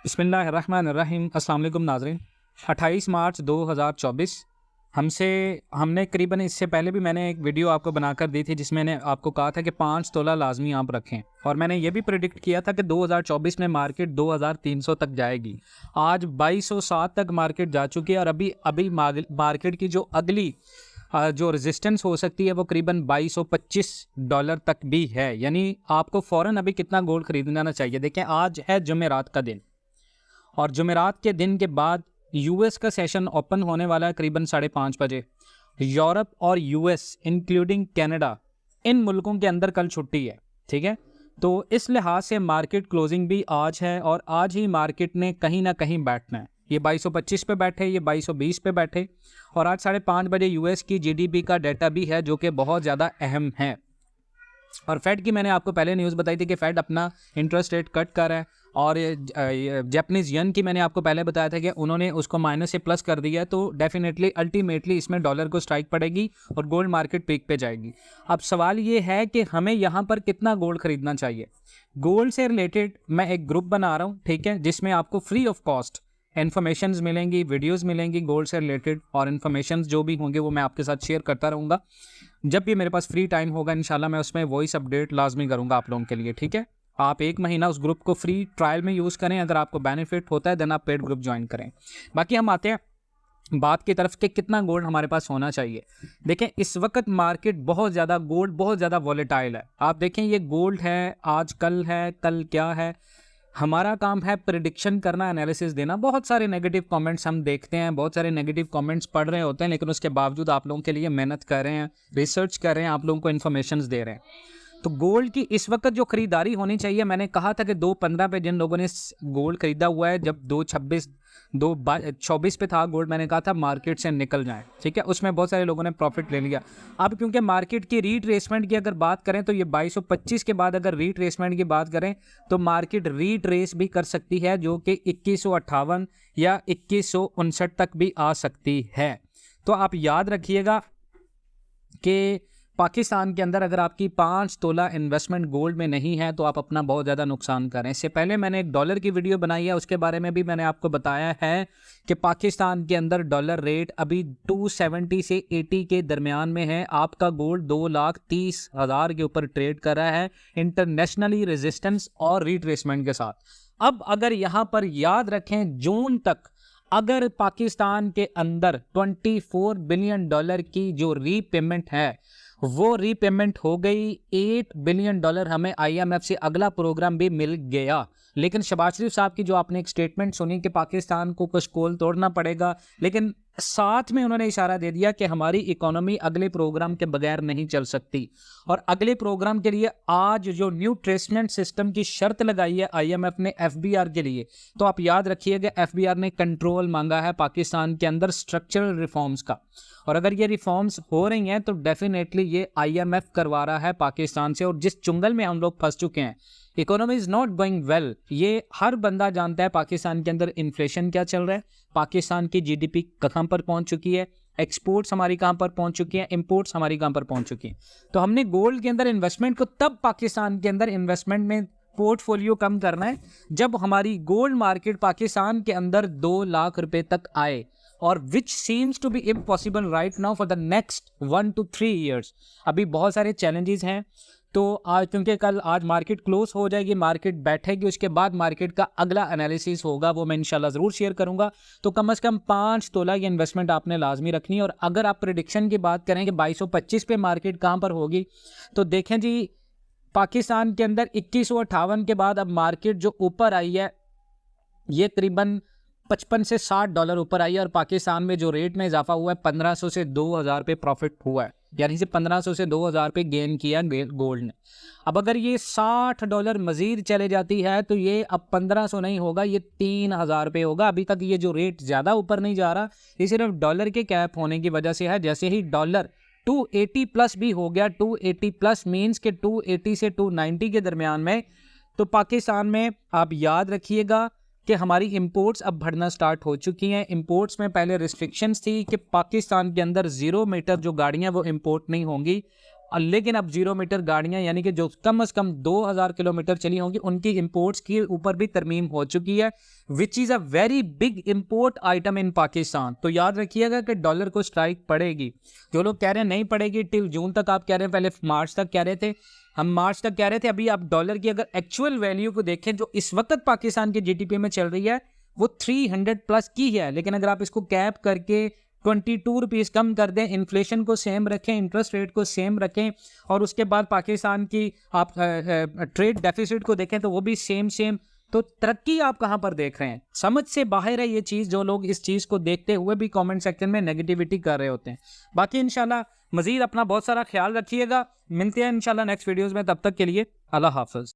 बिस्मिल्लाहिर्रहमानिर्रहीम। अस्सलाम वालेकुम नाज़रीन। 28 मार्च 2024 हमने करीबन इससे पहले भी मैंने एक वीडियो आपको बनाकर दी थी जिसमें मैंने आपको कहा था कि 5 तोला लाजमी आप रखें, और मैंने ये भी प्रेडिक्ट किया था कि 2024 में मार्केट 2300 तक जाएगी। आज 2207 तक मार्केट जा चुकी है और अभी मार्केट की जो अगली जो रेजिस्टेंस हो सकती है वो करीबन $2225 तक भी है। यानी आपको फ़ौरन अभी कितना गोल्ड खरीदना चाहिए। देखें, आज है जुमेरात का दिन और जुमेरात के दिन के बाद यूएस का सेशन ओपन होने वाला है करीबन 5:30 बजे। यूरोप और यूएस इंक्लूडिंग कनाडा, इन मुल्कों के अंदर कल छुट्टी है, ठीक है। तो इस लिहाज से मार्केट क्लोजिंग भी आज है और आज ही मार्केट ने कहीं ना कहीं बैठना है। ये 2225 पे बैठे, ये 2220 पे बैठे, और आज 5:30 बजे यूएस की जीडीपी का डाटा भी है जो कि बहुत ज़्यादा अहम है। और फेड की मैंने आपको पहले न्यूज़ बताई थी कि फेड अपना इंटरेस्ट रेट कट कर रहा है, और जापानीज़ येन की मैंने आपको पहले बताया था कि उन्होंने उसको माइनस से प्लस कर दिया है। तो डेफिनेटली अल्टीमेटली इसमें डॉलर को स्ट्राइक पड़ेगी और गोल्ड मार्केट पीक पे जाएगी। अब सवाल ये है कि हमें यहाँ पर कितना गोल्ड खरीदना चाहिए। गोल्ड से रिलेटेड मैं एक ग्रुप बना रहा हूँ, ठीक है, जिसमें आपको फ्री ऑफ कॉस्ट इन्फॉर्मेशंस मिलेंगी, वीडियोस मिलेंगी गोल्ड से रिलेटेड, और इन्फॉर्मेशंस जो भी होंगे वो मैं आपके साथ शेयर करता रहूँगा। जब भी मेरे पास फ्री टाइम होगा इंशाल्लाह मैं उसमें वॉइस अपडेट लाजमी करूँगा आप लोगों के लिए, ठीक है। आप 1 महीना उस ग्रुप को फ्री ट्रायल में यूज़ करें, अगर आपको बेनिफिट होता है देन आप पेड ग्रुप ज्वाइन करें। बाकी हम आते हैं बात की तरफ कि कितना गोल्ड हमारे पास होना चाहिए। देखें, इस वक्त मार्केट बहुत ज़्यादा गोल्ड बहुत ज़्यादा वॉलेटाइल है। आप देखें, ये गोल्ड है, आज कल है, कल क्या है। हमारा काम है प्रिडिक्शन करना, एनालिसिस देना। बहुत सारे नेगेटिव कमेंट्स हम देखते हैं, बहुत सारे नेगेटिव कमेंट्स पढ़ रहे होते हैं, लेकिन उसके बावजूद आप लोगों के लिए मेहनत कर रहे हैं, रिसर्च कर रहे हैं, आप लोगों को इन्फॉर्मेशन दे रहे हैं। तो गोल्ड की इस वक्त जो खरीदारी होनी चाहिए, मैंने कहा था कि 2:15 पे जिन लोगों ने गोल्ड खरीदा हुआ है, जब 2:24 पे था गोल्ड, मैंने कहा था मार्केट से निकल जाएं, ठीक है। उसमें बहुत सारे लोगों ने प्रॉफिट ले लिया। अब क्योंकि मार्केट की रीट्रेसमेंट की अगर बात करें तो ये 2225 के बाद अगर रीट्रेसमेंट की बात करें तो मार्केट रीट्रेस भी कर सकती है, जो कि 2158 या 2159 तक भी आ सकती है। तो आप याद रखिएगा कि पाकिस्तान के अंदर अगर आपकी 5 तोला इन्वेस्टमेंट गोल्ड में नहीं है तो आप अपना बहुत ज़्यादा नुकसान करें। इससे पहले मैंने एक डॉलर की वीडियो बनाई है, उसके बारे में भी मैंने आपको बताया है कि पाकिस्तान के अंदर डॉलर रेट अभी 270 से 80 के दरमियान में है। आपका गोल्ड 2,30,000 के ऊपर ट्रेड कर रहा है इंटरनेशनली रेजिस्टेंस और रिट्रेसमेंट के साथ। अब अगर यहाँ पर याद रखें, जून तक अगर पाकिस्तान के अंदर $24 बिलियन की जो रीपेमेंट है वो रीपेमेंट हो गई, $8 बिलियन हमें IMF से अगला प्रोग्राम भी मिल गया। लेकिन शहबाज शरीफ साहब की जो आपने एक स्टेटमेंट सुनी कि पाकिस्तान को कुछ कोल तोड़ना पड़ेगा, लेकिन साथ में उन्होंने इशारा दे दिया कि हमारी इकोनॉमी अगले प्रोग्राम के बगैर नहीं चल सकती। और अगले प्रोग्राम के लिए आज जो न्यू ट्रेसमेंट सिस्टम की शर्त लगाई है IMF ने FBR के लिए, तो आप याद रखिएगा FBR ने कंट्रोल मांगा है पाकिस्तान के अंदर स्ट्रक्चरल रिफॉर्म्स का। और अगर ये रिफॉर्म्स हो रही हैं तो डेफिनेटली ये IMF करवा रहा है पाकिस्तान से। और जिस चुंगल में हम लोग फंस चुके हैं, economy is not going well, ये हर बंदा जानता है। पाकिस्तान के अंदर इन्फ्लेशन क्या चल रहा है, पाकिस्तान की GDP कहाँ पर पहुँच चुकी है, एक्सपोर्ट्स हमारी कहाँ पर पहुँच चुकी हैं, इंपोर्ट्स हमारी कहाँ पर पहुँच चुकी हैं। तो हमने गोल्ड के अंदर इन्वेस्टमेंट को तब पाकिस्तान के अंदर इन्वेस्टमेंट में पोर्टफोलियो कम करना है जब हमारी गोल्ड मार्केट पाकिस्तान के अंदर 2 लाख रुपए तक आए, और which seems to be impossible right now for the next 1 to 3 years। अभी बहुत सारे चैलेंजेस हैं। तो आज क्योंकि कल आज मार्केट क्लोज हो जाएगी, मार्केट बैठेगी, उसके बाद मार्केट का अगला एनालिसिस होगा, वो मैं इंशाल्लाह ज़रूर शेयर करूंगा। तो कम से कम 5 तोला की इन्वेस्टमेंट आपने लाजमी रखनी है। और अगर आप प्रेडिक्शन की बात करें कि 2225 पे मार्केट कहाँ पर होगी, तो देखें जी, पाकिस्तान के अंदर 2158 के बाद अब मार्केट जो ऊपर आई है ये करीबन 55 से $60 ऊपर आई है। और पाकिस्तान में जो रेट में इजाफा हुआ है 1500 से 2000 पे प्रॉफिट हुआ है, यानी से 1500 से 2000 पे गेन किया गोल्ड ने। अब अगर ये $60 मजीद चले जाती है तो ये अब 1500 नहीं होगा, ये 3000 पे होगा। अभी तक ये जो रेट ज़्यादा ऊपर नहीं जा रहा, ये सिर्फ डॉलर के कैप होने की वजह से है। जैसे ही डॉलर 280 प्लस भी हो गया, 280 प्लस मीन्स के 280 से 290 के दरमियान में, तो पाकिस्तान में आप याद रखिएगा कि हमारी इंपोर्ट्स अब बढ़ना स्टार्ट हो चुकी हैं। इंपोर्ट्स में पहले रिस्ट्रिक्शंस थी कि पाकिस्तान के अंदर 0 मीटर जो गाड़ियां वो इंपोर्ट नहीं होंगी। और लेकिन अब 0 मीटर गाड़ियां यानी कि जो कम से कम 2000 किलोमीटर चली होंगी उनकी इंपोर्ट्स के ऊपर भी तरमीम हो चुकी है, which is a very big import item इन पाकिस्तान। तो याद रखिएगा कि डॉलर को स्ट्राइक पड़ेगी। जो लोग कह रहे हैं नहीं पड़ेगी टिल जून तक, आप कह रहे हैं पहले मार्च तक कह रहे थे, हम मार्च तक कह रहे थे, अभी आप डॉलर की अगर एक्चुअल वैल्यू को देखें जो इस वक्त पाकिस्तान की जीडीपी में चल रही है वो 300 प्लस की है। लेकिन अगर आप इसको कैप करके 22 रुपीज़ कम कर दें, इन्फ्लेशन को सेम रखें, इंटरेस्ट रेट को सेम रखें और उसके बाद पाकिस्तान की आप ट्रेड डेफिसिट को देखें तो वो भी सेम, तो तरक्की आप कहाँ पर देख रहे हैं? समझ से बाहर है ये चीज़। जो लोग इस चीज़ को देखते हुए भी कमेंट सेक्शन में नेगेटिविटी कर रहे होते हैं। बाकी इंशाल्लाह मज़ीद अपना बहुत सारा ख्याल रखिएगा, मिलते हैं इंशाल्लाह नेक्स्ट वीडियोज़ में, तब तक के लिए अल्लाह हाफ़िज़।